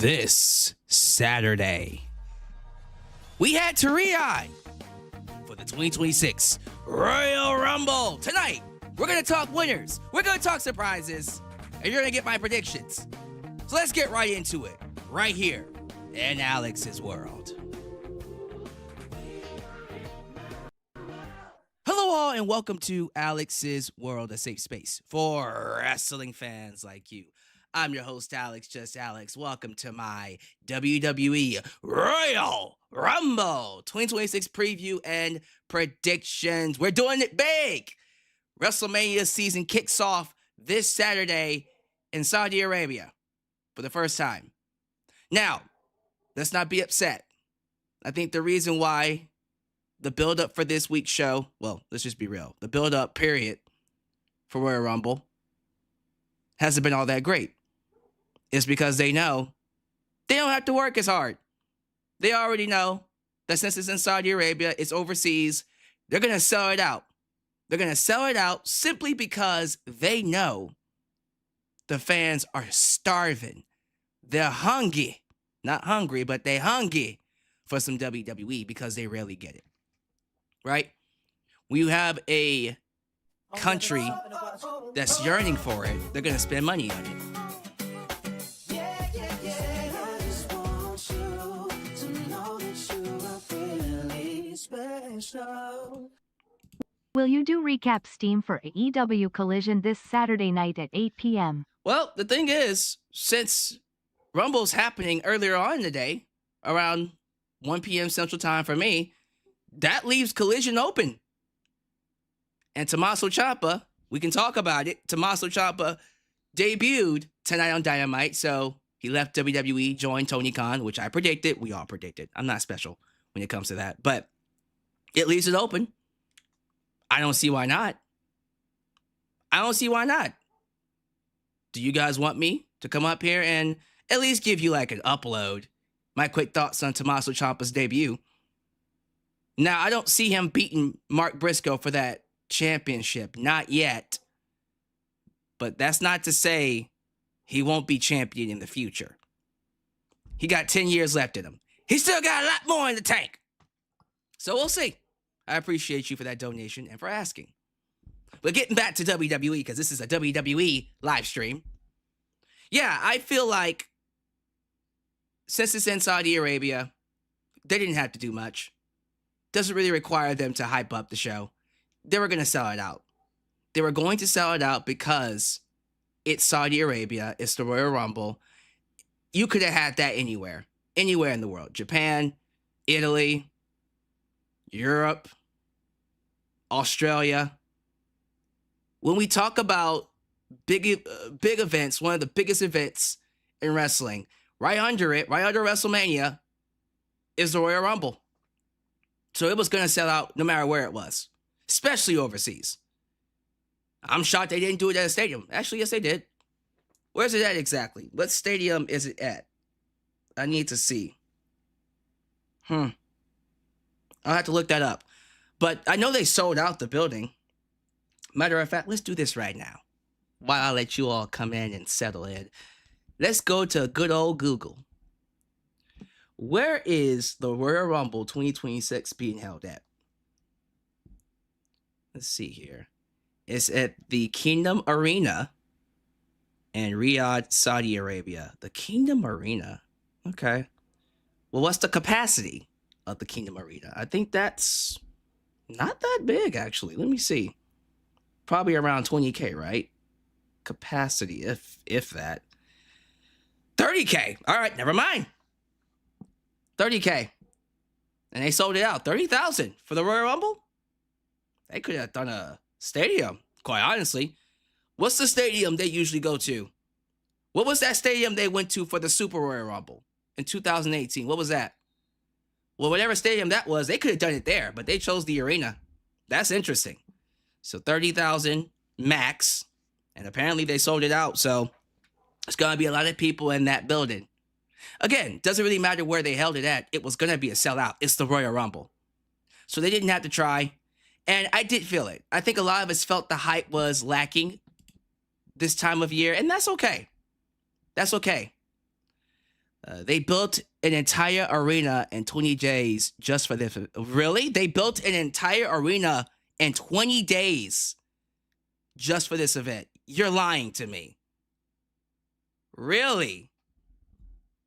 This Saturday, we head to Riyadh for the 2026 Royal Rumble. Tonight, we're going to talk winners, we're going to talk surprises, and you're going to get my predictions. So let's get right into it, right here in Alyx's World. Hello all, and welcome to Alyx's World, a safe space for wrestling fans like you. I'm your host, Alyx, just Alyx. Welcome to my WWE Royal Rumble 2026 preview and predictions. We're doing it big. WrestleMania season kicks off this Saturday in Saudi Arabia for the first time. Now, let's not be upset. I think the reason why the build-up for this week's show, well, let's just be real. The build-up period for Royal Rumble hasn't been all that great. It's because they know they don't have to work as hard. They already know that since it's in Saudi Arabia, it's overseas, they're going to sell it out. They're going to sell it out simply because they know the fans are starving. They're hungry. Not hungry, but they're hungry for some WWE because they rarely get it. Right? When you have a country that's yearning for it, they're going to spend money on it. Will you do recap Steam for AEW Collision this Saturday night at 8 p.m.? Well, the thing is, since Rumble's happening earlier on in the day, around 1 p.m. Central Time for me, that leaves Collision open. And Tommaso Ciampa, we can talk about it. Tommaso Ciampa debuted tonight on Dynamite, so he left WWE, joined Tony Khan, which I predicted. We all predicted. I'm not special when it comes to that, but it leaves it open. I don't see why not. I don't see why not. Do you guys want me to come up here and at least give you like an upload? My quick thoughts on Tommaso Ciampa's debut. Now, I don't see him beating Mark Briscoe for that championship. Not yet. But that's not to say he won't be champion in the future. He got 10 years left in him. He still got a lot more in the tank. So we'll see. I appreciate you for that donation and for asking. But getting back to WWE, because this is a WWE live stream. Yeah, I feel like since it's in Saudi Arabia, they didn't have to do much. Doesn't really require them to hype up the show. They were going to sell it out. They were going to sell it out because it's Saudi Arabia. It's the Royal Rumble. You could have had that anywhere. Anywhere in the world. Japan, Italy, Europe, Australia. When we talk about big events, one of the biggest events in wrestling, right under WrestleMania, is the Royal Rumble. So it was going to sell out no matter where it was, especially overseas. I'm shocked they didn't do it at a stadium. Actually, yes, they did. Where's it at exactly? What stadium is it at? I need to see. I'll have to look that up. But I know they sold out the building. Matter of fact, let's do this right now. While I let you all come in and settle in. Let's go to good old Google. Where is the Royal Rumble 2026 being held at? Let's see here. It's at the Kingdom Arena in Riyadh, Saudi Arabia. The Kingdom Arena. Okay. Well, what's the capacity of the Kingdom Arena? I think that's not that big, actually. Let me see. Probably around 20K, right? Capacity, if that. 30K. All right, never mind. 30K. And they sold it out. 30,000 for the Royal Rumble? They could have done a stadium, quite honestly. What's the stadium they usually go to? What was that stadium they went to for the Super Royal Rumble in 2018? What was that? Well, whatever stadium that was, they could have done it there, but they chose the arena. That's interesting. So 30,000 max, and apparently they sold it out, so it's going to be a lot of people in that building. Again, doesn't really matter where they held it at. It was going to be a sellout. It's the Royal Rumble. So they didn't have to try. And I did feel it. I think a lot of us felt the hype was lacking this time of year, and that's okay. That's okay. They built an entire arena in 20 days just for this. Really? They built an entire arena in 20 days just for this event. You're lying to me. Really?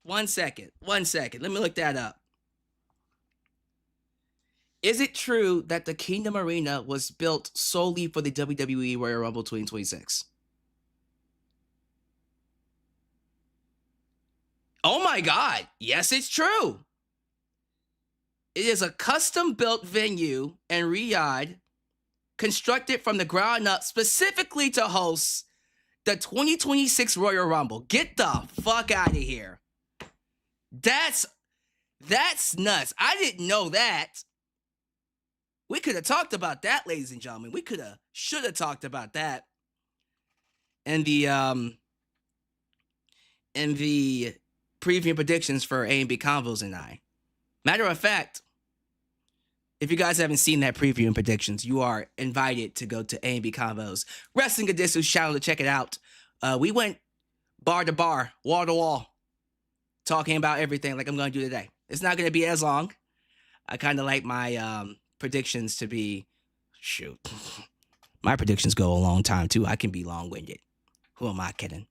1 second. 1 second. Let me look that up. Is it true that the Kingdom Arena was built solely for the WWE Royal Rumble 2026? Oh my God. Yes, it's true. It is a custom-built venue in Riyadh, constructed from the ground up specifically to host the 2026 Royal Rumble. Get the fuck out of here. That's nuts. I didn't know that. We could have talked about that, ladies and gentlemen. We should have talked about that. And the preview predictions for A&B Convos and I. Matter of fact, if you guys haven't seen that preview and predictions, you are invited to go to A&B Convos Wrestling Edition's channel to check it out. We went bar to bar, wall to wall, talking about everything like I'm going to do today. It's not going to be as long. I kind of like my predictions to be, shoot, my predictions go a long time too. I can be long-winded. Who am I kidding?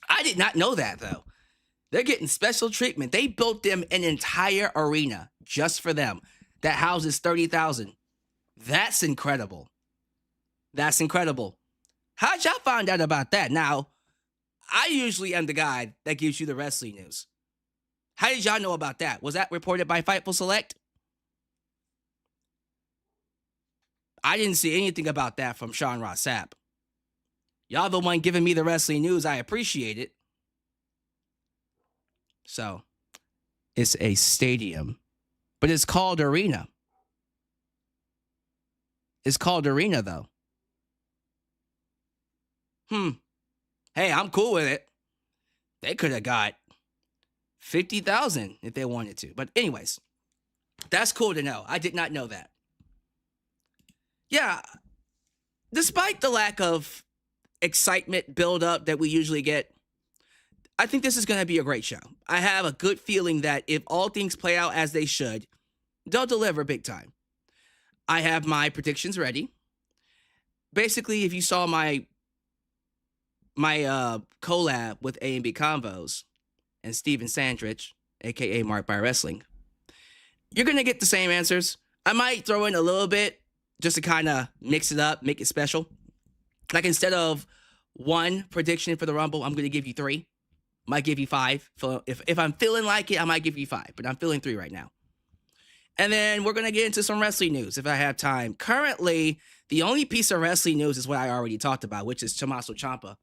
I did not know that though. They're getting special treatment. They built them an entire arena just for them that houses 30,000. That's incredible. That's incredible. How'd y'all find out about that? Now, I usually am the guy that gives you the wrestling news. How did y'all know about that? Was that reported by Fightful Select? I didn't see anything about that from Sean Ross Sapp. Y'all the one giving me the wrestling news. I appreciate it. So, it's a stadium, but it's called Arena. It's called Arena, though. Hey, I'm cool with it. They could have got 50,000 if they wanted to. But anyways, that's cool to know. I did not know that. Yeah, despite the lack of excitement build-up that we usually get, I think this is going to be a great show. I have a good feeling that if all things play out as they should, they'll deliver big time. I have my predictions ready. Basically, if you saw my collab with A&B Convos and Steven Sandrich, a.k.a. Mark by Wrestling, you're going to get the same answers. I might throw in a little bit just to kind of mix it up, make it special. Like instead of one prediction for the Rumble, I'm going to give you 3. Might give you 5. If I'm feeling like it, I might give you 5, but I'm feeling 3 right now. And then we're going to get into some wrestling news if I have time. Currently, the only piece of wrestling news is what I already talked about, which is Tommaso Ciampa.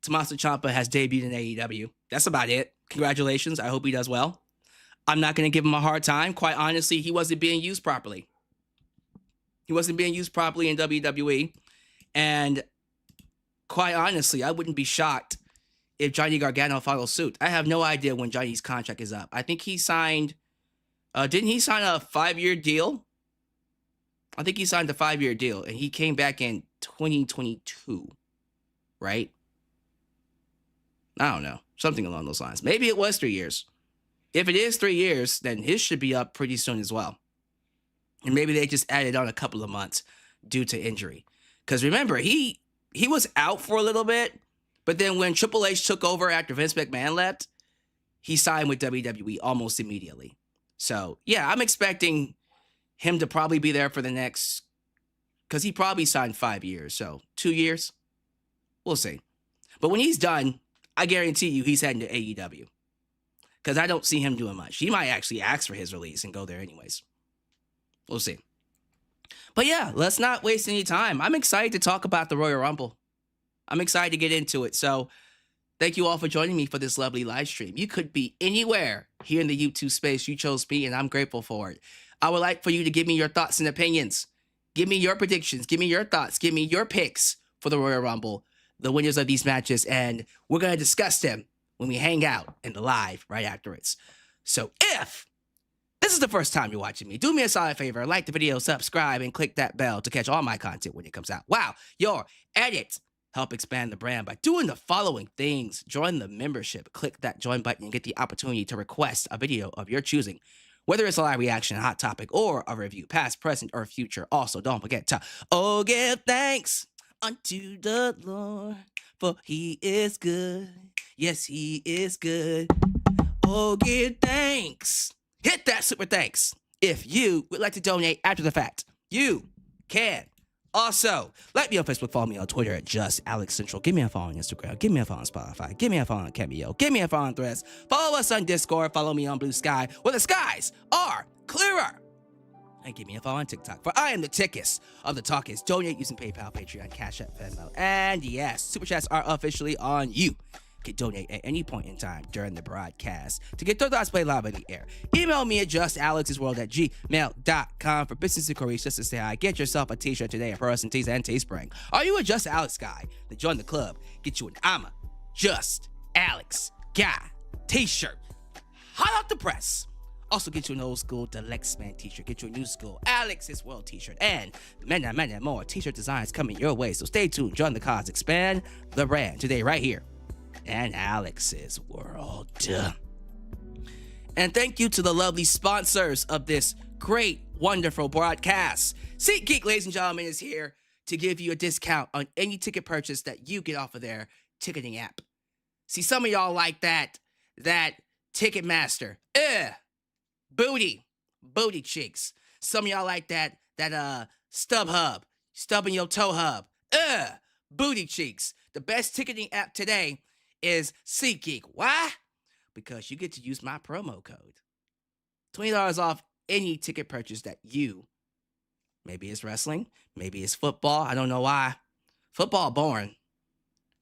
Tommaso Ciampa has debuted in AEW. That's about it. Congratulations. I hope he does well. I'm not going to give him a hard time. Quite honestly, he wasn't being used properly. He wasn't being used properly in WWE. And quite honestly, I wouldn't be shocked if Johnny Gargano follows suit. I have no idea when Johnny's contract is up. I think he signed, didn't he sign a 5-year deal? I think he signed a 5-year deal, and he came back in 2022, right? I don't know. Something along those lines. Maybe it was 3 years. If it is 3 years, then his should be up pretty soon as well. And maybe they just added on a couple of months due to injury. Because remember, he was out for a little bit, but then when Triple H took over after Vince McMahon left, he signed with WWE almost immediately. So, yeah, I'm expecting him to probably be there for the next, because he probably signed 5 years. So, 2 years? We'll see. But when he's done, I guarantee you he's heading to AEW. Because I don't see him doing much. He might actually ask for his release and go there anyways. We'll see. But yeah, let's not waste any time. I'm excited to talk about the Royal Rumble. I'm excited to get into it. So thank you all for joining me for this lovely live stream. You could be anywhere here in the YouTube space. You chose me, and I'm grateful for it. I would like for you to give me your thoughts and opinions. Give me your predictions. Give me your thoughts. Give me your picks for the Royal Rumble, the winners of these matches, and we're going to discuss them when we hang out in the live right afterwards. So if this is the first time you're watching me, do me a solid favor, like the video, subscribe, and click that bell to catch all my content when it comes out. Wow, your edit help expand the brand by doing the following things. Join the membership. Click that join button and get the opportunity to request a video of your choosing, whether it's a live reaction, hot topic, or a review, past, present, or future. Also, don't forget to give thanks unto the Lord, for he is good. Yes, he is good. Oh, give thanks. Hit that super thanks. If you would like to donate after the fact, you can. Also, like me on Facebook, follow me on Twitter at @JustAlexCentral. Give me a follow on Instagram. Give me a follow on Spotify. Give me a follow on Cameo. Give me a follow on Threads. Follow us on Discord. Follow me on Blue Sky, where the skies are clearer. And give me a follow on TikTok, for I am the tickest of the talkers. Donate using PayPal, Patreon, Cash App, Venmo. And yes, Super Chats are officially on you. Can donate at any point in time during the broadcast to get their thoughts played live in the air. Email me at justalexsworld@gmail.com for business inquiries. Just to say hi. Get yourself a t-shirt today at Pro Wrestling Tees and Teespring. Are you a Just Alex guy? Then join the club. Get you an I'm a Just Alex guy t-shirt. Hot off the press. Also get you an old school Deluxe Man t-shirt. Get you a new school Alex's World t-shirt. And many more t-shirt designs coming your way. So stay tuned. Join the cause. Expand the brand today right here and Alex's World. And thank you to the lovely sponsors of this great, wonderful broadcast. SeatGeek, ladies and gentlemen, is here to give you a discount on any ticket purchase that you get off of their ticketing app. See, some of y'all like that Ticketmaster. Booty cheeks. Some of y'all like that StubHub, stubbing your toe hub. Booty cheeks. The best ticketing app today is SeatGeek. Why? Because you get to use my promo code. $20 off any ticket purchase that you, maybe it's wrestling, maybe it's football. I don't know why. Football boring,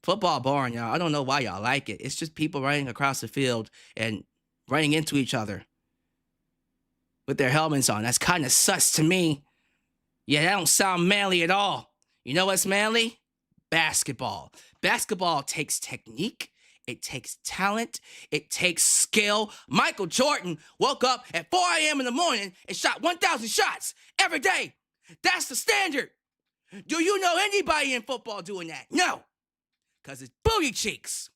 y'all. I don't know why y'all like it. It's just people running across the field and running into each other with their helmets on. That's kind of sus to me. Yeah, that don't sound manly at all. You know what's manly? Basketball. Basketball takes technique. It takes talent. It takes skill. Michael Jordan woke up at 4 a.m. in the morning and shot 1,000 shots every day. That's the standard. Do you know anybody in football doing that? No, because it's booty cheeks.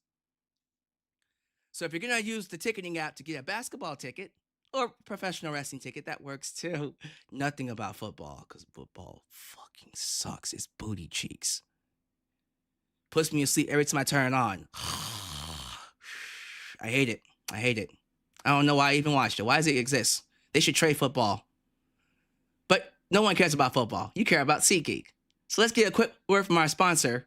So if you're going to use the ticketing app to get a basketball ticket or professional wrestling ticket, that works too. Nothing about football, because football fucking sucks. It's booty cheeks. Puts me to sleep every time I turn it on. I hate it. I don't know why I even watched it. Why does it exist? They should trade football. But no one cares about football. You care about SeatGeek. So let's get a quick word from our sponsor,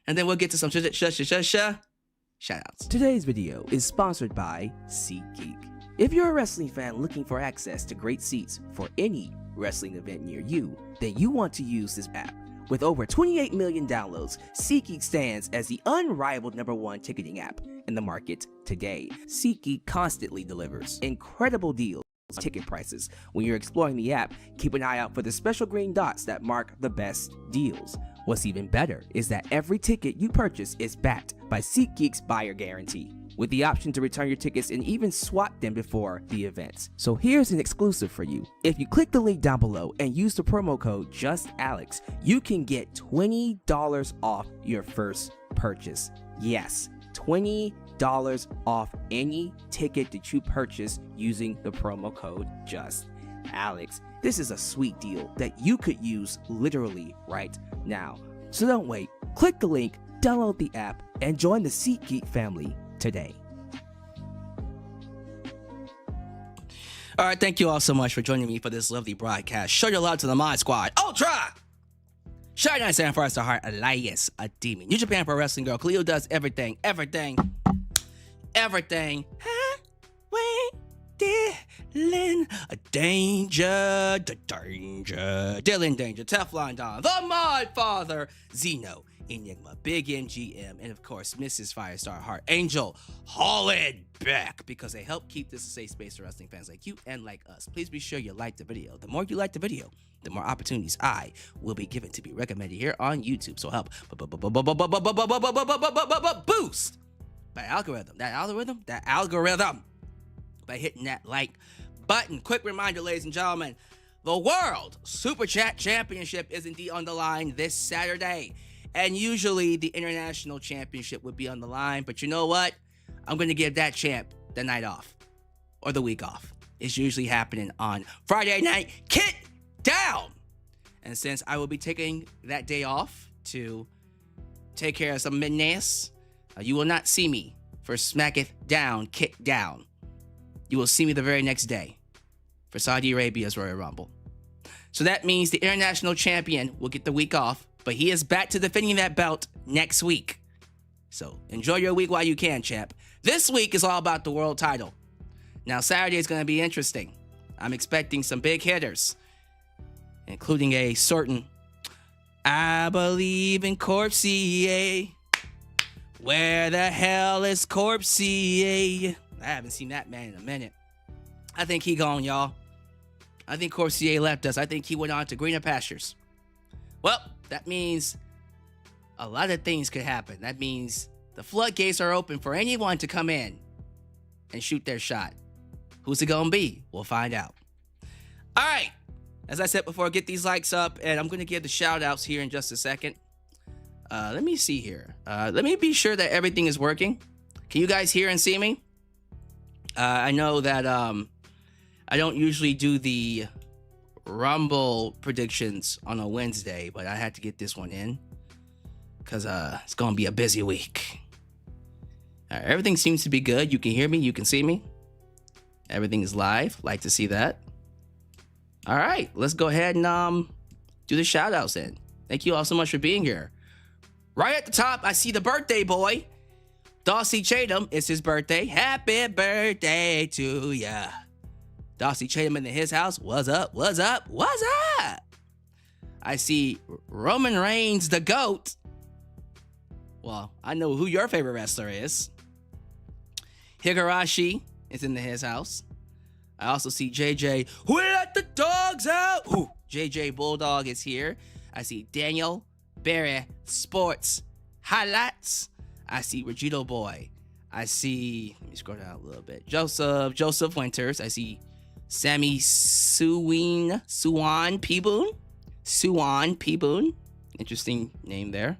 and then we'll get to some shout-outs. Today's video is sponsored by SeatGeek. If you're a wrestling fan looking for access to great seats for any wrestling event near you, then you want to use this app. With over 28 million downloads, SeatGeek stands as the unrivaled #1 ticketing app in the market today. SeatGeek constantly delivers incredible deals on ticket prices. When you're exploring the app, keep an eye out for the special green dots that mark the best deals. What's even better is that every ticket you purchase is backed by SeatGeek's buyer guarantee, with the option to return your tickets and even swap them before the events. So here's an exclusive for you. If you click the link down below and use the promo code JustAlex, you can get $20 off your first purchase. Yes, $20 off any ticket that you purchase using the promo code JustAlex. This is a sweet deal that you could use literally right now. So don't wait. Click the link, download the app, and join the SeatGeek family today. All right, thank you all so much for joining me for this lovely broadcast. Show your love to the Mod Squad. Ultra! Shine 97 for us to heart, Elias, a demon. New Japan Pro Wrestling Girl. Cleo does everything. Dylan, a danger, Dylan Danger, Teflon Don, the Mod Father, Zeno, Enigma, Big MGM, and of course, Mrs. Firestar Heart, Angel, Holland back, because they help keep this a safe space for wrestling fans like you and like us. Please be sure you like the video. The more you like the video, the more opportunities I will be given to be recommended here on YouTube. So help boost that algorithm by hitting that like button. Quick reminder, ladies and gentlemen, the World Super Chat Championship is indeed on the line this Saturday. And usually the international championship would be on the line. But you know what? I'm going to give that champ the night off or the week off. It's usually happening on Friday night. Kick down. And since I will be taking that day off to take care of some business, you will not see me for Smacketh Down, Kick Down. You will see me the very next day for Saudi Arabia's Royal Rumble. So that means the international champion will get the week off, but he is back to defending that belt next week. So enjoy your week while you can, champ. This week is all about the world title. Now, Saturday is going to be interesting. I'm expecting some big hitters, including a certain I believe in Corpsey. Where the hell is Corpsey? I haven't seen that man in a minute. I think he gone, y'all. I think Corpsey left us. I think he went on to greener pastures. Well, that means a lot of things could happen. That means the floodgates are open for anyone to come in and shoot their shot. Who's it gonna be? We'll find out. All right. As I said before, get these likes up, and I'm gonna give the shout outs here in just a second. Let me see here. Let me be sure that everything is working. Can you guys hear and see me? I know that I don't usually do the Rumble predictions on a Wednesday, but I had to get this one in because it's gonna be a busy week. All right, everything seems to be good. You can hear me, you can see me. Everything is live. Like to see that. All right, let's go ahead and do the shout outs then. Thank you all so much for being here. Right at the top, I see the birthday boy, Darcy Chatham. It's his birthday. Happy birthday to ya. Darcy Chatham in his house. What's up? What's up? What's up? I see Roman Reigns, the GOAT. Well, I know who your favorite wrestler is. Higurashi is in his house. I also see JJ. We let the dogs out. Ooh, JJ Bulldog is here. I see Daniel Barry Sports Highlights. I see Regito Boy. I see, let me scroll down a little bit. Joseph Winters. I see Sammy Suwan P-Boon. Interesting name there.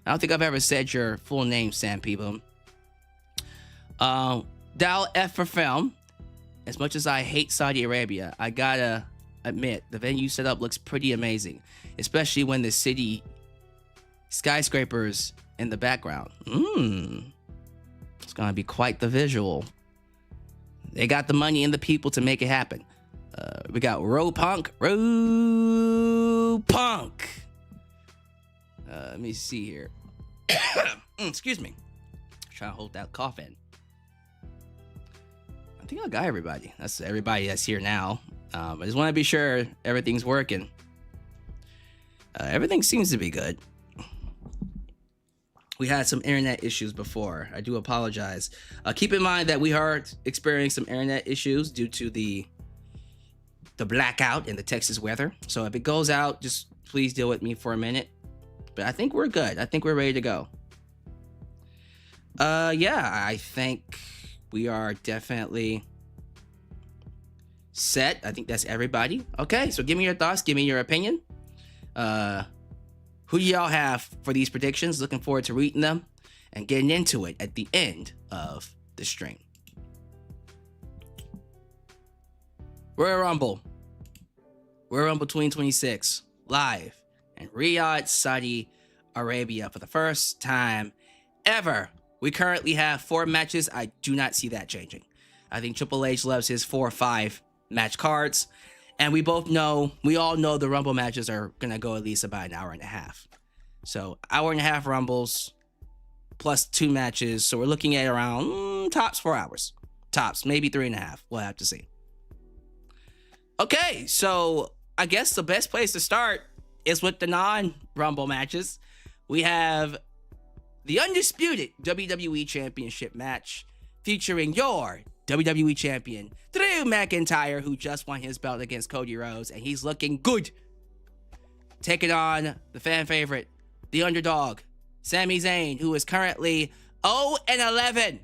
I don't think I've ever said your full name, Sam P-Boon. Dal F for Film. As much as I hate Saudi Arabia, I gotta admit, the venue setup looks pretty amazing, especially when the city skyscrapers in the background. It's gonna be quite the visual. They got the money and the people to make it happen. We got Punk. Let me see here. Excuse me. Trying to hold that cough in. I think I got everybody. That's everybody that's here now. I just want to be sure everything's working. Everything seems to be good. We had some internet issues before. I do apologize. Keep in mind that we are experiencing some internet issues due to the blackout in the Texas weather. So if it goes out, just please deal with me for a minute. But I think we're good. I think we're ready to go. Yeah, I think we are definitely set. I think that's everybody. Okay, so give me your thoughts. Give me your opinion. Who do y'all have for these predictions? Looking forward to reading them and getting into it at the end of the stream. Royal Rumble 2026 live in Riyadh, Saudi Arabia for the first time ever. We currently have 4 matches. I do not see that changing. I think Triple H loves his 4 or 5 match cards. And we all know the Rumble matches are going to go at least about an hour and a half. So, hour and a half Rumbles plus 2 matches. So, we're looking at around tops 4 hours. Tops, maybe 3.5. We'll have to see. Okay, so I guess the best place to start is with the non-Rumble matches. We have the undisputed WWE Championship match featuring your WWE Champion, Drew McIntyre, who just won his belt against Cody Rhodes, and he's looking good. Taking on the fan favorite, the underdog, Sami Zayn, who is currently 0-11.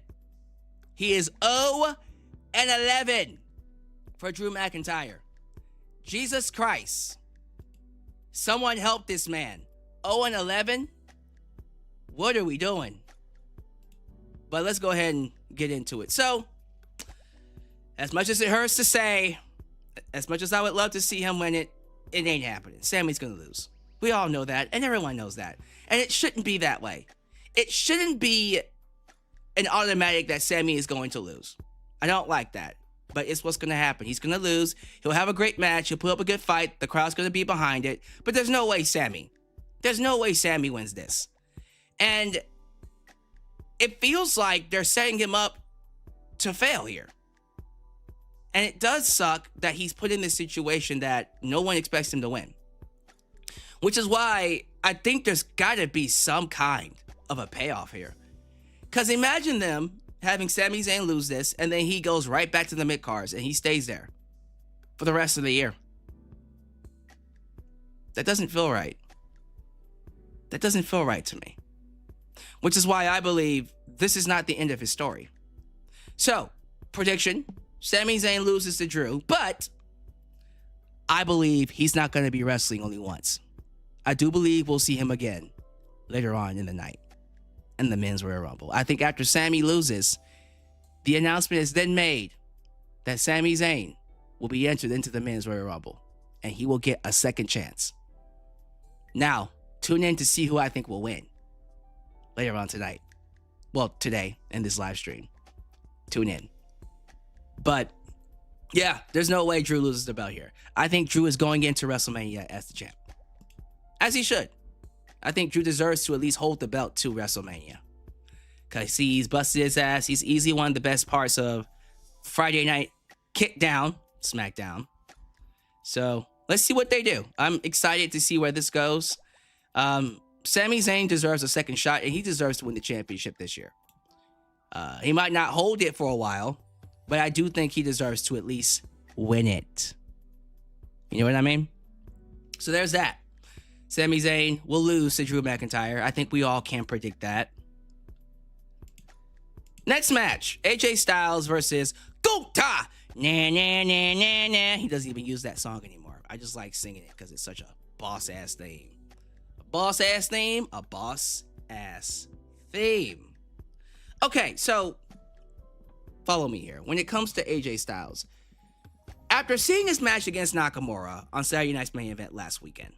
He is 0-11 for Drew McIntyre. Jesus Christ. Someone help this man. 0-11? What are we doing? But let's go ahead and get into it. So, as much as it hurts to say, as much as I would love to see him win it, it ain't happening. Sammy's gonna lose. We all know that, and everyone knows that. And it shouldn't be that way. It shouldn't be an automatic that Sammy is going to lose. I don't like that. But it's what's going to happen. He's going to lose. He'll have a great match. He'll put up a good fight. The crowd's going to be behind it. But there's no way Sammy wins this. And it feels like they're setting him up to fail here. And it does suck that he's put in this situation that no one expects him to win. Which is why I think there's got to be some kind of a payoff here. Because imagine them having Sami Zayn lose this, and then he goes right back to the mid-cards, and he stays there for the rest of the year. That doesn't feel right. That doesn't feel right to me. Which is why I believe this is not the end of his story. So, prediction, Sami Zayn loses to Drew, but I believe he's not going to be wrestling only once. I do believe we'll see him again later on in the night in the Men's Royal Rumble. I think after Sami loses, the announcement is then made that Sami Zayn will be entered into the Men's Royal Rumble, and he will get a second chance. Now, tune in to see who I think will win later on tonight. Well, today in this live stream. Tune in. But, yeah, there's no way Drew loses the belt here. I think Drew is going into WrestleMania as the champ. As he should. I think Drew deserves to at least hold the belt to WrestleMania. Because he's busted his ass. He's easily one of the best parts of Friday Night Kickdown, SmackDown. So, let's see what they do. I'm excited to see where this goes. Sami Zayn deserves a second shot, and he deserves to win the championship this year. He might not hold it for a while, but I do think he deserves to at least win it. You know what I mean? So there's that. Sami Zayn will lose to Drew McIntyre. I think we all can predict that. Next match, AJ Styles versus Gunther. Nah, nah, nah, nah, nah. He doesn't even use that song anymore. I just like singing it because it's such a boss-ass theme. A boss-ass theme? A boss-ass theme. Okay, so follow me here. When it comes to AJ Styles, after seeing his match against Nakamura on Saturday Night's Main Event last weekend,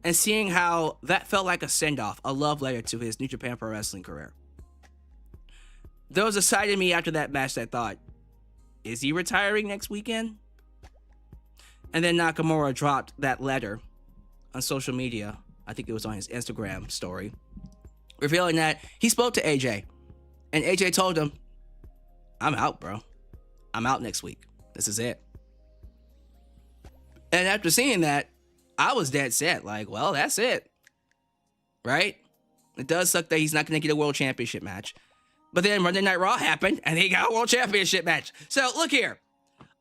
and seeing how that felt like a send-off, a love letter to his New Japan Pro Wrestling career, there was a side of me after that match that thought, is he retiring next weekend? And then Nakamura dropped that letter on social media. I think it was on his Instagram story, revealing that he spoke to AJ. And AJ told him, I'm out, bro. I'm out next week. This is it. And after seeing that, I was dead set. Like, well, that's it. Right? It does suck that he's not going to get a world championship match. But then Monday Night Raw happened, and he got a world championship match. So, look here.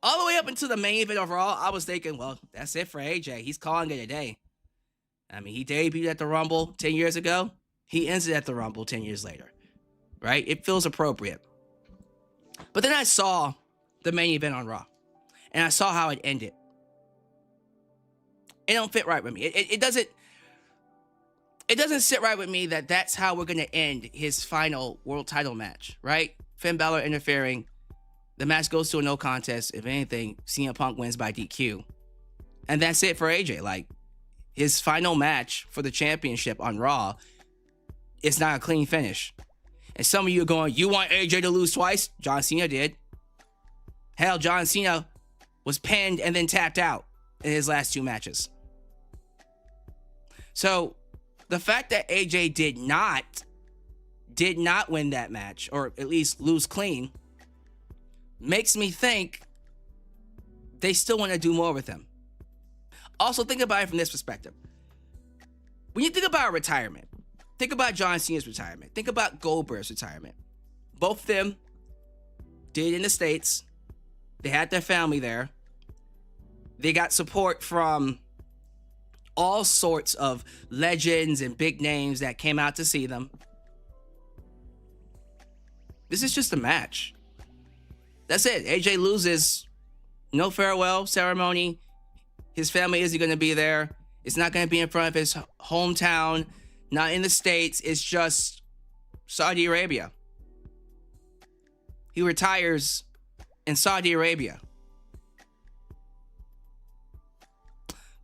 All the way up until the main event of Raw, I was thinking, well, that's it for AJ. He's calling it a day. I mean, he debuted at the Rumble 10 years ago. He ends it at the Rumble 10 years later. Right? It feels appropriate. But then I saw the main event on Raw. And I saw how it ended. It don't fit right with me. It doesn't sit right with me that that's how we're going to end his final world title match, right? Finn Balor interfering. The match goes to a no contest. If anything, CM Punk wins by DQ. And that's it for AJ. Like, his final match for the championship on Raw, it's not a clean finish. And some of you are going, you want AJ to lose twice? John Cena did. Hell, John Cena was pinned and then tapped out in his last two matches. So, the fact that AJ did not win that match, or at least lose clean, makes me think they still want to do more with him. Also, think about it from this perspective. When you think about retirement, think about John Cena's retirement. Think about Goldberg's retirement. Both of them did in the States. They had their family there. They got support from all sorts of legends and big names that came out to see them. This is just a match. That's it. AJ loses. No farewell ceremony. His family isn't going to be there. It's not going to be in front of his hometown Now in the States, it's just Saudi Arabia. He retires in Saudi Arabia.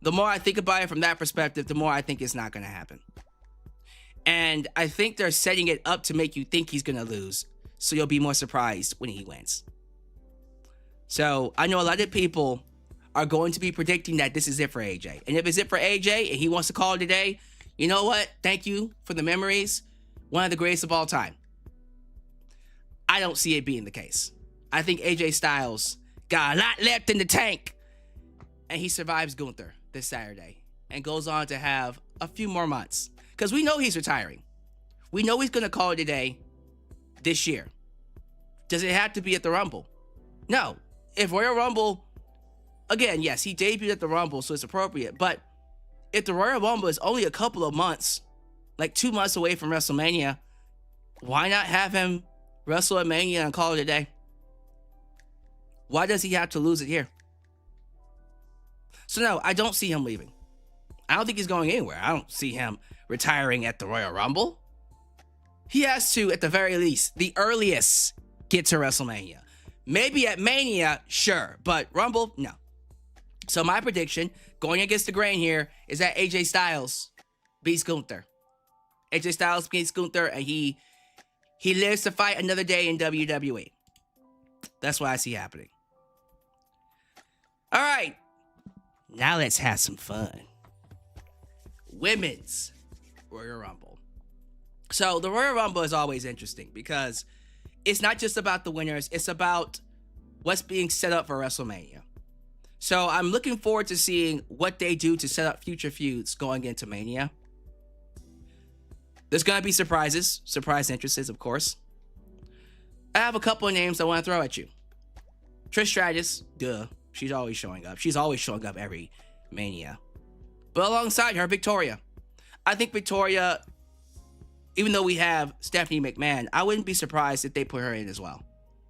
The more I think about it from that perspective, the more I think it's not going to happen. And I think they're setting it up to make you think he's going to lose, so you'll be more surprised when he wins. So I know a lot of people are going to be predicting that this is it for AJ. And if it's it for AJ and he wants to call it a day, you know what? Thank you for the memories. One of the greatest of all time. I don't see it being the case. I think AJ Styles got a lot left in the tank. And he survives Gunther this Saturday and goes on to have a few more months. Because we know he's retiring. We know he's going to call it a day this year. Does it have to be at the Rumble? No. If Royal Rumble, again, yes, he debuted at the Rumble, so it's appropriate. But if the Royal Rumble is only a couple of months, like 2 months away from WrestleMania, why not have him wrestle at Mania and call it a day? Why does he have to lose it here? So no, I don't see him leaving. I don't think he's going anywhere. I don't see him retiring at the Royal Rumble. He has to, at the very least, the earliest, get to WrestleMania. Maybe at Mania, sure, but Rumble, no. So my prediction, going against the grain here, is that AJ Styles beats Gunther. AJ Styles beats Gunther, and he lives to fight another day in WWE. That's what I see happening. All right. Now let's have some fun. Women's Royal Rumble. So the Royal Rumble is always interesting because it's not just about the winners. It's about what's being set up for WrestleMania. So I'm looking forward to seeing what they do to set up future feuds going into Mania. There's going to be surprises. Surprise entrances, of course. I have a couple of names I want to throw at you. Trish Stratus, duh. She's always showing up. She's always showing up every Mania. But alongside her, Victoria. I think Victoria, even though we have Stephanie McMahon, I wouldn't be surprised if they put her in as well.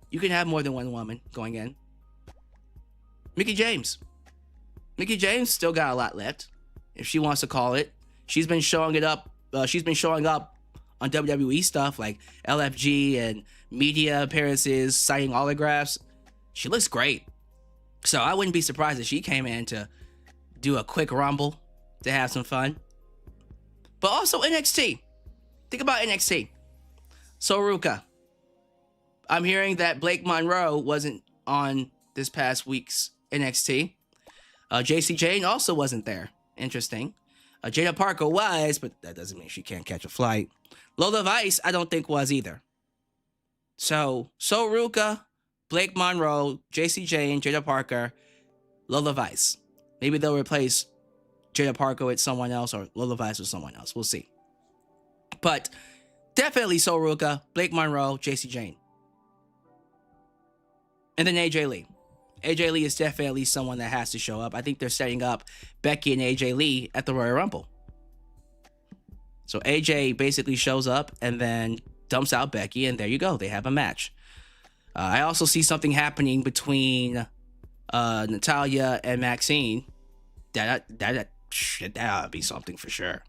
You can have more than one woman going in. Mickie James. Mickie James still got a lot left, if she wants to call it. She's been showing it up. She's been showing up on WWE stuff like LFG and media appearances, signing autographs. She looks great. So I wouldn't be surprised if she came in to do a quick Rumble to have some fun. But also NXT. Think about NXT. So Ruka. I'm hearing that Blake Monroe wasn't on this past week's NXT. JC Jane also wasn't there. Interesting. Jada Parker was, but that doesn't mean she can't catch a flight. Lola Vice, I don't think was either. So Ruka, Blake Monroe, JC Jane, Jada Parker, Lola Vice. Maybe they'll replace Jada Parker with someone else or Lola Vice with someone else. We'll see. But definitely So Ruka, Blake Monroe, JC Jane. And then AJ Lee. AJ Lee is definitely someone that has to show up. I think they're setting up Becky and AJ Lee at the Royal Rumble. So AJ basically shows up and then dumps out Becky, and there you go. They have a match. I also see something happening between Natalya and Maxine. That ought to be something for sure.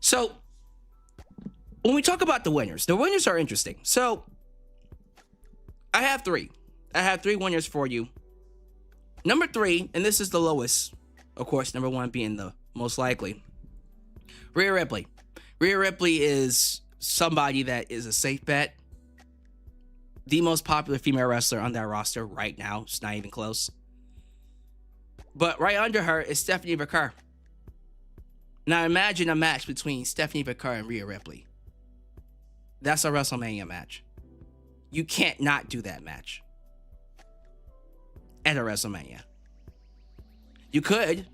So when we talk about the winners are interesting. So I have three. I have three winners for you. Number 3, and this is the lowest, of course, number 1 being the most likely. Rhea Ripley. Rhea Ripley is somebody that is a safe bet. The most popular female wrestler on that roster right now. It's not even close. But right under her is Stephanie McCurr. Now imagine a match between Stephanie McCurr and Rhea Ripley. That's a WrestleMania match. You can't not do that match at a WrestleMania. You could,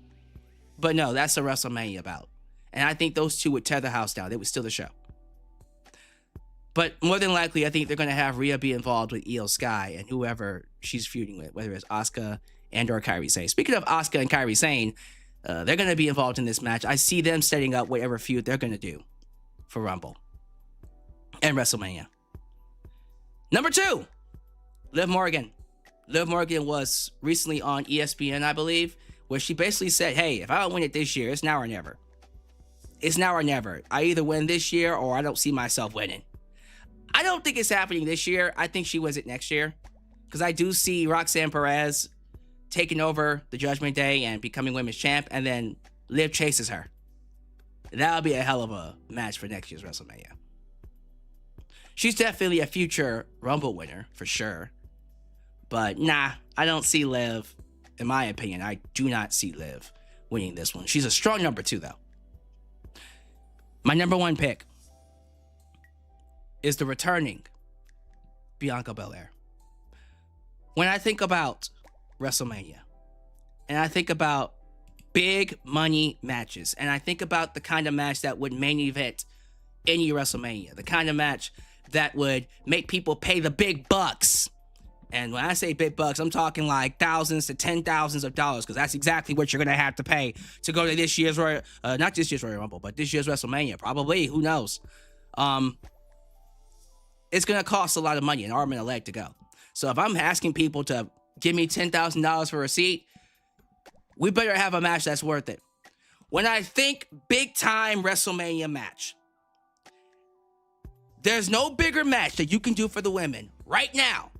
but no, that's a WrestleMania bout. And I think those two would tear the house down. They would steal the show. But more than likely, I think they're going to have Rhea be involved with Iyo Sky and whoever she's feuding with, whether it's Asuka and or Kairi Sane. Speaking of Asuka and Kairi Sane, they're going to be involved in this match. I see them setting up whatever feud they're going to do for Rumble and WrestleMania. Number 2, Liv Morgan. Liv Morgan was recently on ESPN, I believe, where she basically said, hey, if I don't win it this year, it's now or never. It's now or never. I either win this year or I don't see myself winning. I don't think it's happening this year. I think she wins it next year. Because I do see Roxanne Perez taking over the Judgment Day and becoming women's champ, and then Liv chases her. That'll be a hell of a match for next year's WrestleMania. She's definitely a future Rumble winner, for sure. But nah, I don't see Liv. In my opinion, I do not see Liv winning this one. She's a strong number 2, though. My number 1 pick is the returning Bianca Belair. When I think about WrestleMania, and I think about big money matches, and I think about the kind of match that would main event any WrestleMania, the kind of match that would make people pay the big bucks. And when I say big bucks, I'm talking like thousands to $10,000s of dollars, because that's exactly what you're going to have to pay to go to this year's Royal, not this year's Royal Rumble, but this year's WrestleMania. Probably, who knows? It's going to cost a lot of money, an arm and a leg to go. So if I'm asking people to give me $10,000 for a seat, we better have a match that's worth it. When I think big time WrestleMania match, there's no bigger match that you can do for the women right now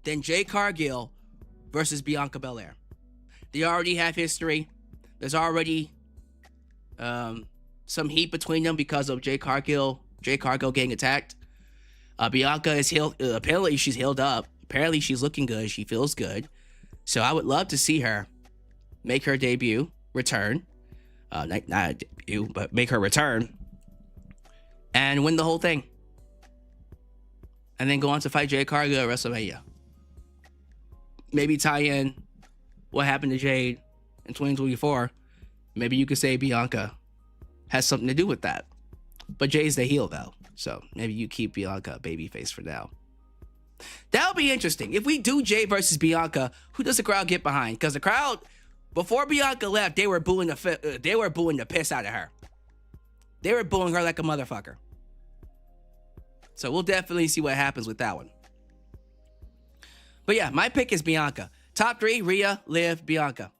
than Jade Cargill versus Bianca Belair. They already have history. There's already some heat between them because of Jade Cargill getting attacked. Bianca is healed. Apparently she's healed up. Apparently she's looking good. She feels good. So I would love to see her make her debut, return. Not a debut, but make her return and win the whole thing. And then go on to fight Jade Cargill at WrestleMania. Maybe tie in what happened to Jade in 2024. Maybe you could say Bianca has something to do with that. But Jay's the heel, though. So maybe you keep Bianca babyface for now. That'll be interesting. If we do Jay versus Bianca, who does the crowd get behind? Because the crowd, before Bianca left, they were booing the piss out of her. They were booing her like a motherfucker. So we'll definitely see what happens with that one. But yeah, my pick is Bianca. Top 3, Rhea, Liv, Bianca.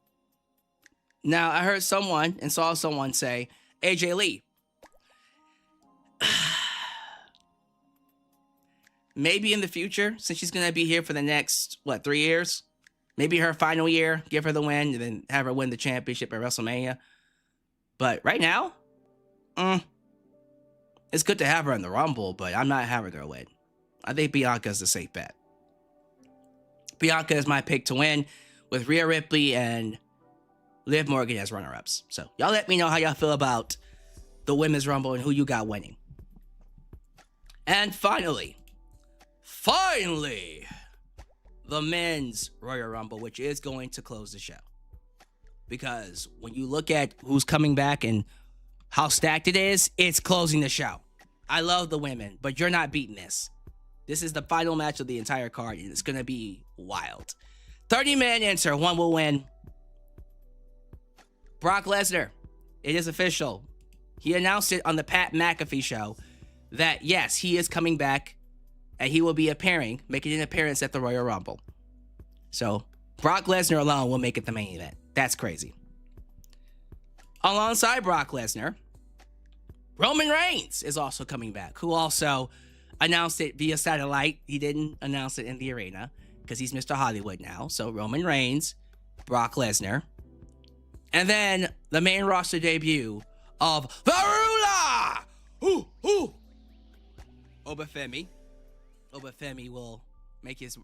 Now, I heard someone and saw someone say AJ Lee. Maybe in the future, since she's going to be here for the next, 3 years? Maybe her final year, give her the win, and then have her win the championship at WrestleMania. But right now, it's good to have her in the Rumble, but I'm not having her win. I think Bianca's the safe bet. Bianca is my pick to win, with Rhea Ripley and Liv Morgan as runner-ups. So y'all let me know how y'all feel about the Women's Rumble and who you got winning. And finally, the Men's Royal Rumble, which is going to close the show. Because when you look at who's coming back and how stacked it is, it's closing the show. I love the women, but you're not beating this. This is the final match of the entire card, and it's going to be wild. 30-man answer, one will win. Brock Lesnar. It is official. He announced it on the Pat McAfee show that, yes, he is coming back, and he will be making an appearance at the Royal Rumble. So, Brock Lesnar alone will make it the main event. That's crazy. Alongside Brock Lesnar, Roman Reigns is also coming back, who also announced it via satellite. He didn't announce it in the arena because he's Mr. Hollywood now. So Roman Reigns, Brock Lesnar, and then the main roster debut of Varula! Oba Femi. Oba Femi will make his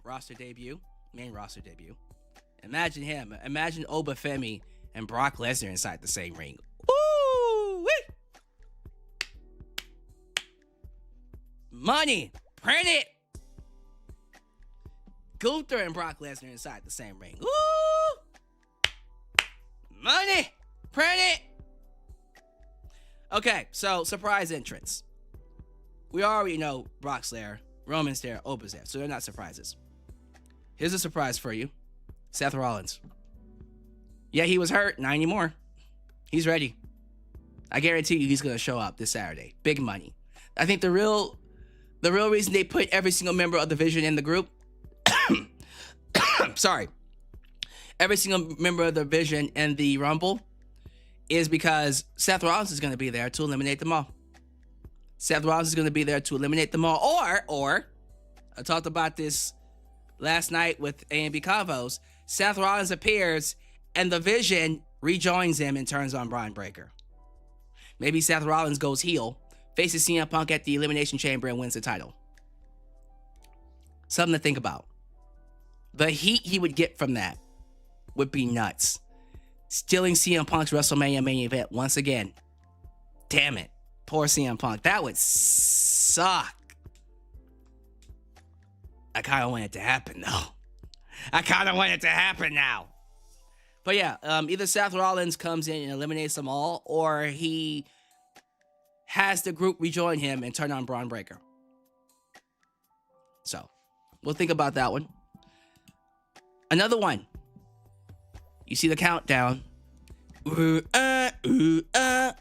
main roster debut. Imagine him. Imagine Oba Femi and Brock Lesnar inside the same ring. Woo! Money, print it. Gunther and Brock Lesnar inside the same ring. Woo! Money, print it. Okay, so surprise entrance. We already know Brock's there, Roman's there, Oba's there, so they're not surprises. Here's a surprise for you. Seth Rollins. Yeah, he was hurt, not anymore. He's ready. I guarantee you he's going to show up this Saturday. Big money. I think the real reason they put every single member of the Division in the group, every single member of the Division in the Rumble is because Seth Rollins is going to be there to eliminate them all. Seth Rollins is going to be there to eliminate them all. Or, I talked about this last night with A&B Convos. Seth Rollins appears and the Vision rejoins him and turns on Braun Breaker. Maybe Seth Rollins goes heel, faces CM Punk at the Elimination Chamber and wins the title. Something to think about. The heat he would get from that would be nuts. Stealing CM Punk's WrestleMania main event once again. Damn it. Poor CM Punk. That would suck. I kind of want it to happen, though. I kind of want it to happen now. But yeah, either Seth Rollins comes in and eliminates them all, or he has the group rejoin him and turn on Braun Breaker. So, we'll think about that one. Another one. You see the countdown. Ooh, ooh,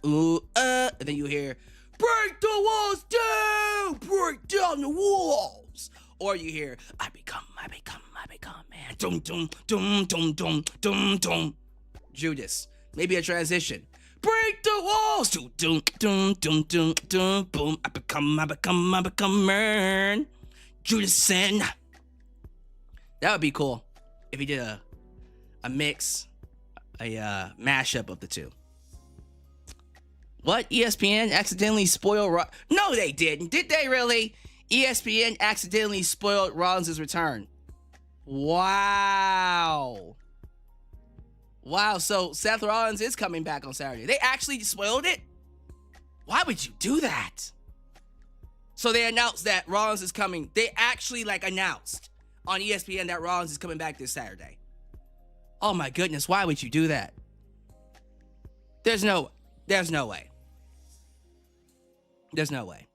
ooh, and then you hear, break the walls down! Break down the walls! Or you hear, I become, man. Dum, dum, dum, dum, dum, dum, dum. Judas. Maybe a transition. Break the walls! Dum, dum, dum, dum, dum, dum, boom. I become, man. Judas sin. That would be cool if he did a mix, a mashup of the two. What? ESPN accidentally spoiled No, they didn't. Did they really? ESPN accidentally spoiled Rollins' return. Wow. Wow, so Seth Rollins is coming back on Saturday. They actually spoiled it? Why would you do that? So they announced that Rollins is coming. They actually announced on ESPN that Rollins is coming back this Saturday. Oh my goodness, why would you do that? There's no way. There's no way.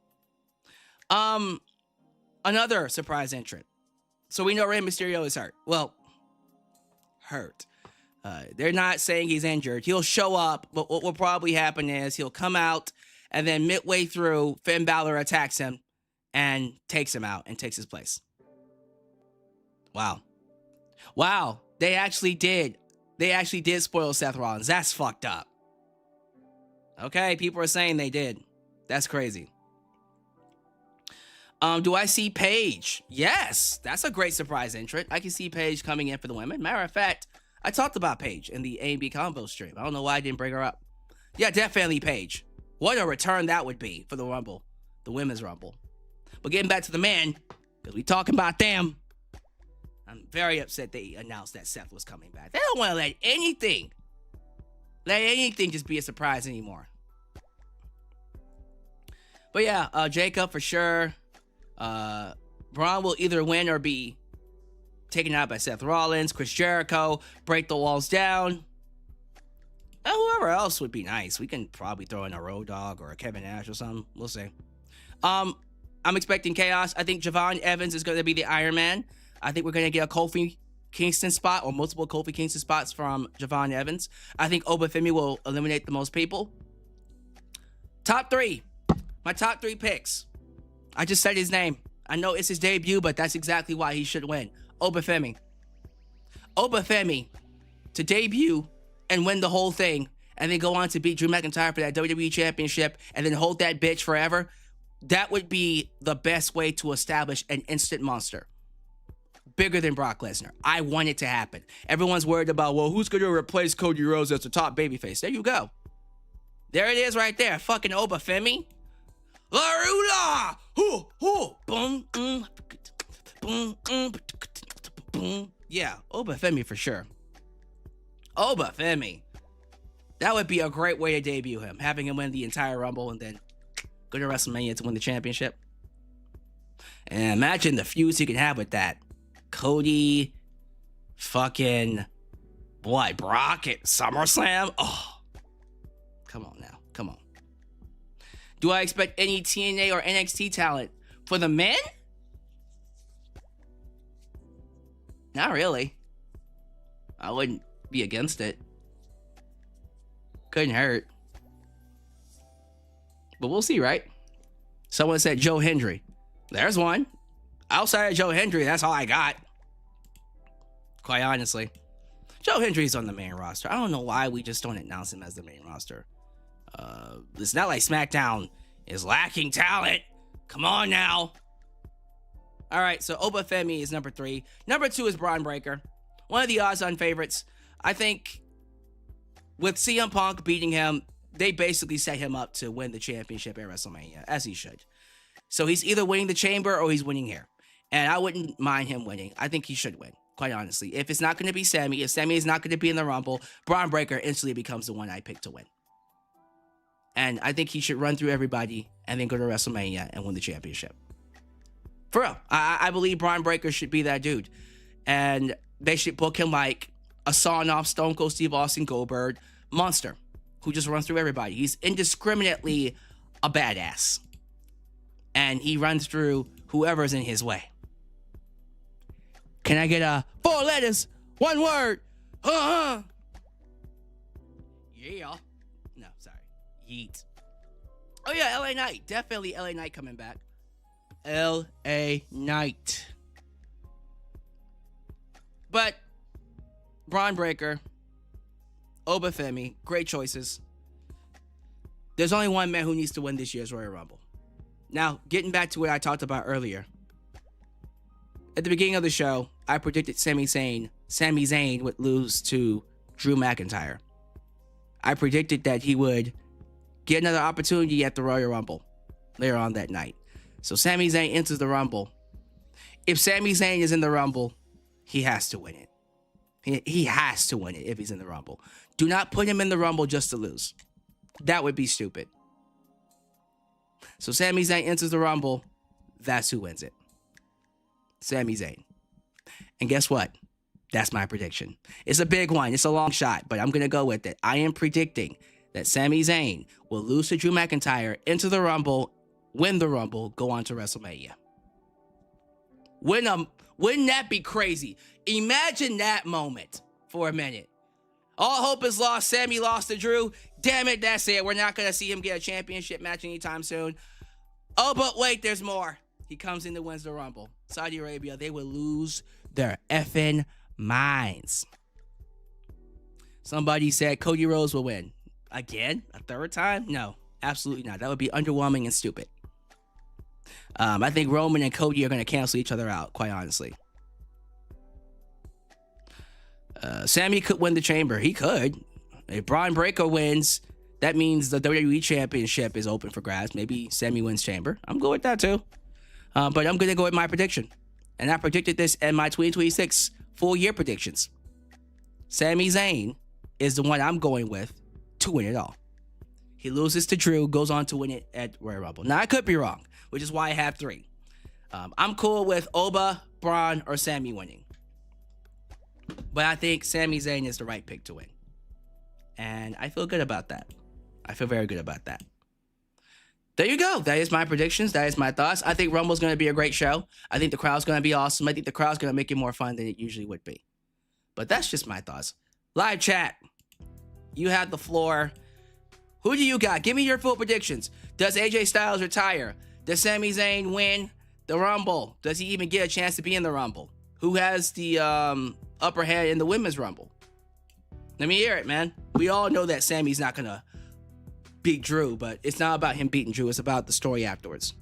Another surprise entrant. So we know Rey Mysterio is hurt. Well, hurt. They're not saying he's injured. He'll show up, but what will probably happen is he'll come out, and then midway through, Finn Balor attacks him and takes him out and takes his place. Wow. Wow. They actually did spoil Seth Rollins. That's fucked up. Okay, people are saying they did. That's crazy. Do I see Paige? Yes, that's a great surprise entrant. I can see Paige coming in for the women. Matter of fact, I talked about Paige in the A&B Combo stream. I don't know why I didn't bring her up. Yeah, definitely Paige. What a return that would be for the Rumble, the Women's Rumble. But getting back to the men, because we talking about them, I'm very upset they announced that Seth was coming back. They don't want to let anything just be a surprise anymore. But yeah, Jacob for sure. Braun will either win or be taken out by Seth Rollins. Chris Jericho, break the walls down. And whoever else would be nice. We can probably throw in a Road Dogg or a Kevin Nash or something. We'll see. I'm expecting chaos. I think Javon Evans is going to be the Iron Man. I think we're going to get a Kofi Kingston spot or multiple Kofi Kingston spots from Javon Evans. I think Femi will eliminate the most people. Top three. My top three picks. I just said his name. I know it's his debut, but that's exactly why he should win. Femi. Femi to debut and win the whole thing, and then go on to beat Drew McIntyre for that WWE Championship, and then hold that bitch forever. That would be the best way to establish an instant monster. Bigger than Brock Lesnar. I want it to happen. Everyone's worried about, well, who's going to replace Cody Rhodes as the top babyface? There you go. There it is right there. Fucking Femi. Larula! Boom, boom, boom. Yeah, Femi for sure. Femi. That would be a great way to debut him. Having him win the entire Rumble and then go to WrestleMania to win the championship. And imagine the feuds he can have with that. Cody, fucking, Brock at SummerSlam? Oh, come on now. Come on. Do I expect any TNA or NXT talent for the men? Not really. I wouldn't be against it. Couldn't hurt. But we'll see, right? Someone said Joe Hendry. There's one. Outside of Joe Hendry, that's all I got. Quite honestly. Joe Hendry's on the main roster. I don't know why we just don't announce him as the main roster. It's not like SmackDown is lacking talent. Come on now. All right, so Oba Femi is number 3. Number 2 is Braun Breaker. One of the odds-on favorites. I think with CM Punk beating him, they basically set him up to win the championship at WrestleMania, as he should. So he's either winning the chamber or he's winning here. And I wouldn't mind him winning. I think he should win, quite honestly. If it's not going to be Sammy, if Sammy is not going to be in the Rumble, Braun Breaker instantly becomes the one I pick to win. And I think he should run through everybody and then go to WrestleMania and win the championship. For real. I believe Braun Breaker should be that dude. And they should book him like a sawn-off Stone Cold Steve Austin Goldberg monster who just runs through everybody. He's indiscriminately a badass. And he runs through whoever's in his way. Can I get a 4 letters, 1 word? Yeah. No, sorry. Yeet. Oh yeah, LA Knight. Definitely LA Knight coming back. LA Knight. But Braun Breaker, Oba Femi, great choices. There's only one man who needs to win this year's Royal Rumble. Now, getting back to what I talked about earlier. At the beginning of the show, I predicted Sami Zayn would lose to Drew McIntyre. I predicted that he would get another opportunity at the Royal Rumble later on that night. So Sami Zayn enters the Rumble. If Sami Zayn is in the Rumble, he has to win it. He has to win it if he's in the Rumble. Do not put him in the Rumble just to lose. That would be stupid. So Sami Zayn enters the Rumble. That's who wins it. Sami Zayn. And guess what? That's my prediction. It's a big one. It's a long shot, but I'm going to go with it. I am predicting that Sami Zayn will lose to Drew McIntyre, enter the Rumble, win the Rumble, go on to WrestleMania. Wouldn't that be crazy? Imagine that moment for a minute. All hope is lost. Sami lost to Drew. Damn it, that's it. We're not going to see him get a championship match anytime soon. Oh, but wait, there's more. He comes in and wins the Rumble. Saudi Arabia, they will lose their effing minds. Somebody said Cody Rhodes will win. Again? A third time? No, absolutely not. That would be underwhelming and stupid. I think Roman and Cody are going to cancel each other out, quite honestly. Sammy could win the chamber. He could. If Braun Breaker wins, that means the WWE Championship is open for grabs. Maybe Sammy wins chamber. I'm good with that too. But I'm going to go with my prediction. And I predicted this in my 2026 full year predictions. Sami Zayn is the one I'm going with to win it all. He loses to Drew, goes on to win it at Royal Rumble. Now, I could be wrong, which is why I have 3. I'm cool with Oba, Braun, or Sammy winning. But I think Sami Zayn is the right pick to win. And I feel good about that. I feel very good about that. There you go. That is my predictions. That is my thoughts. I think Rumble's going to be a great show. I think the crowd's going to be awesome. I think the crowd's going to make it more fun than it usually would be. But that's just my thoughts. Live chat. You have the floor. Who do you got? Give me your full predictions. Does AJ Styles retire? Does Sami Zayn win the Rumble? Does he even get a chance to be in the Rumble? Who has the upper hand in the Women's Rumble? Let me hear it, man. We all know that Sammy's not going to beat Drew, but it's not about him beating Drew. It's about the story afterwards.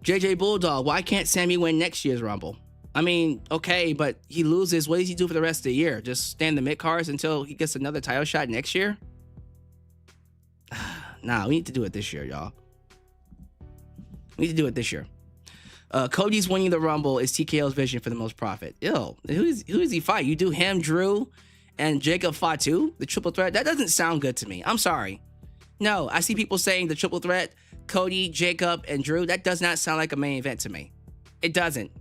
JJ Bulldog, why can't Sammy win next year's Rumble? I mean, okay, but he loses. What does he do for the rest of the year? Just stand the mid-cards until he gets another title shot next year? Nah, we need to do it this year, y'all. We need to do it this year. Cody's winning the Rumble is TKO's vision for the most profit. Ew, who does he fight? You do him, Drew, and Jacob Fatu, the triple threat? That doesn't sound good to me. I'm sorry. No, I see people saying the triple threat, Cody, Jacob, and Drew. That does not sound like a main event to me. It doesn't.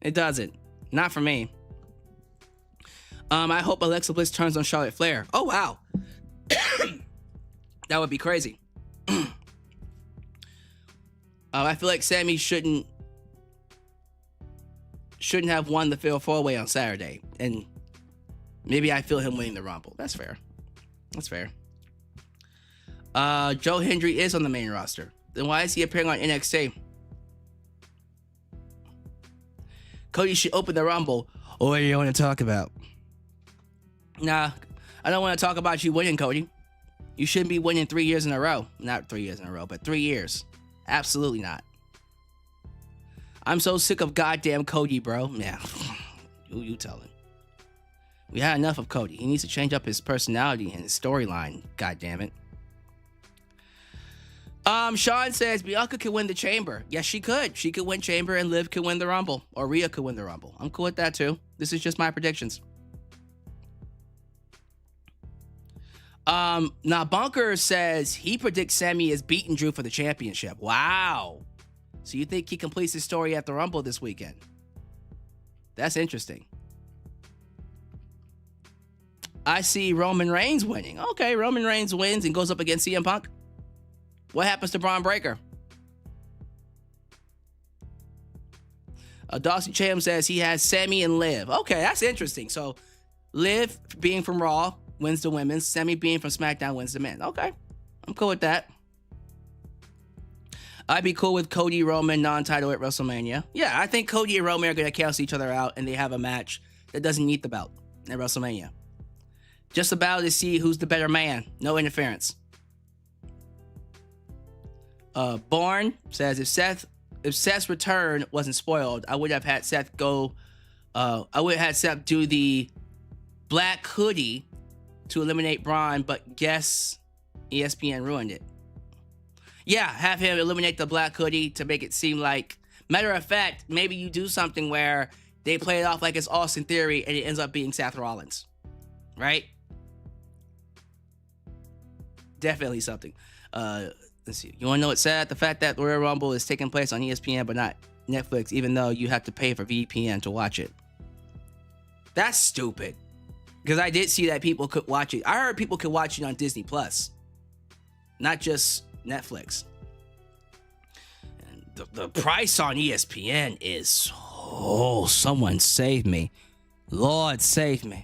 It doesn't. Not for me. I hope Alexa Bliss turns on Charlotte Flair. Oh, wow. That would be crazy. I feel like Sammy shouldn't have won the Fatal 4-Way on Saturday. And maybe I feel him winning the Rumble. That's fair. That's fair. Joe Hendry is on the main roster. Then why is he appearing on NXT? Cody should open the Rumble. What do you want to talk about? Nah, I don't want to talk about you winning, Cody. You shouldn't be winning 3 years in a row. Not 3 years in a row, but 3 years. Absolutely not. I'm so sick of goddamn Cody, bro. Yeah, who you telling? We had enough of Cody. He needs to change up his personality and his storyline. God damn it. Sean says Bianca could win the Chamber. Yes, she could. She could win Chamber and Liv could win the Rumble. Or Rhea could win the Rumble. I'm cool with that too. This is just my predictions. Now Bunker says he predicts Sami is beating Drew for the championship. Wow. So you think he completes his story at the Rumble this weekend? That's interesting. I see Roman Reigns winning. Okay, Roman Reigns wins and goes up against CM Punk. What happens to Braun Breaker? Dawson Cham says he has Sami and Liv. Okay, that's interesting. So Liv being from Raw wins the women's. Sami being from SmackDown wins the men. Okay, I'm cool with that. I'd be cool with Cody Roman non-title at WrestleMania. Yeah, I think Cody and Roman are going to cancel each other out and they have a match that doesn't need the belt at WrestleMania. Just about to see who's the better man. No interference. Born says if Seth's return wasn't spoiled, I would have had Seth go. I would have had Seth do the black hoodie to eliminate Braun, but guess ESPN ruined it. Yeah, have him eliminate the black hoodie to make it seem like. Matter of fact, maybe you do something where they play it off like it's Austin Theory and it ends up being Seth Rollins, right? Definitely something. Let's see. You want to know what's sad? The fact that the Royal Rumble is taking place on ESPN but not Netflix, even though you have to pay for VPN to watch it. That's stupid. Because I did see that people could watch it. I heard people could watch it on Disney Plus, not just Netflix. And the price on ESPN is, oh, someone save me. Lord save me.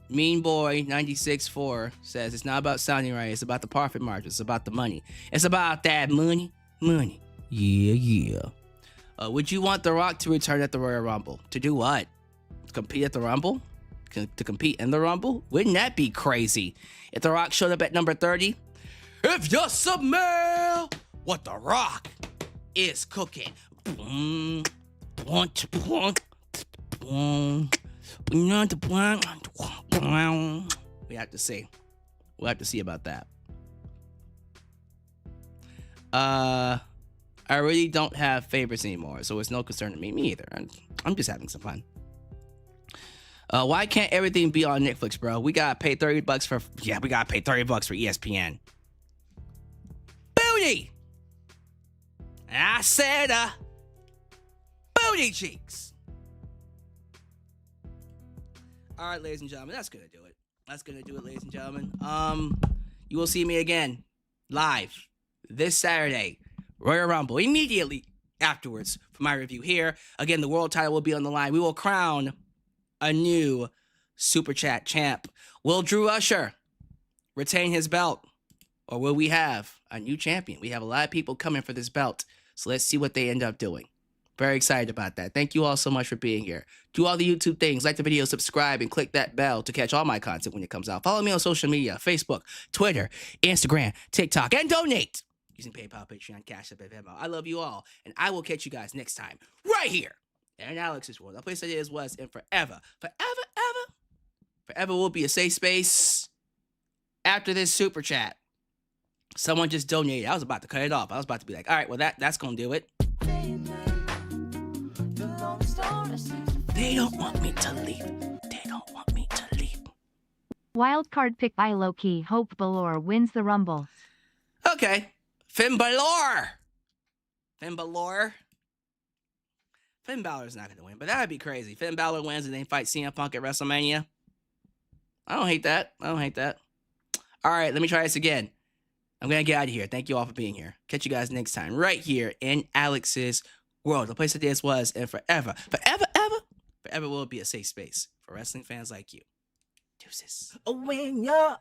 Mean Boy 96.4 says it's not about sounding right, it's about the profit margin, it's about the money. It's about that money. Yeah. Would you want The Rock to return at the Royal Rumble? To do what? To compete at the Rumble? To compete in the Rumble? Wouldn't that be crazy? If The Rock showed up at number 30? If you smell what The Rock is cooking. We have to see. We'll have to see about that. I really don't have favorites anymore, so it's no concern to me. Me either. I'm just having some fun. Why can't everything be on Netflix, bro? We gotta pay $30 for. Yeah, we gotta pay $30 for ESPN. Booty. I said, booty cheeks. All right, ladies and gentlemen, that's gonna do it. That's gonna do it, ladies and gentlemen. You will see me again live this Saturday, Royal Rumble, immediately afterwards for my review here. Again, the world title will be on the line. We will crown a new Super Chat champ. Will Drew Usher retain his belt, or will we have a new champion? We have a lot of people coming for this belt, so let's see what they end up doing. Very excited about that. Thank you all so much for being here. Do all the YouTube things, like the video, subscribe, and click that bell to catch all my content when it comes out. Follow me on social media, Facebook, Twitter, Instagram, TikTok, and donate using PayPal, Patreon, Cash App, and Venmo. I love you all, and I will catch you guys next time right here in Alyx's World, a place that is, was, and forever will be a safe space. After this Super Chat, someone just donated. I was about to cut it off. I was about to be like, all right, well, that's going to do it. They don't want me to leave. They don't want me to leave. Wildcard pick. I low-key hope Balor wins the Rumble. Okay. Finn Balor's not going to win, but that would be crazy. Finn Balor wins and then fight CM Punk at WrestleMania. I don't hate that. All right, let me try this again. I'm going to get out of here. Thank you all for being here. Catch you guys next time right here in Alyx's World, the place that this was, and forever will be a safe space for wrestling fans like you. Deuces. When you're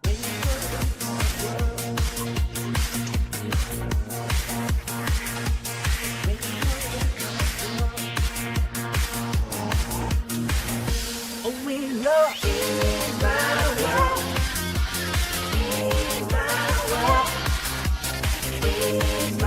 Bye.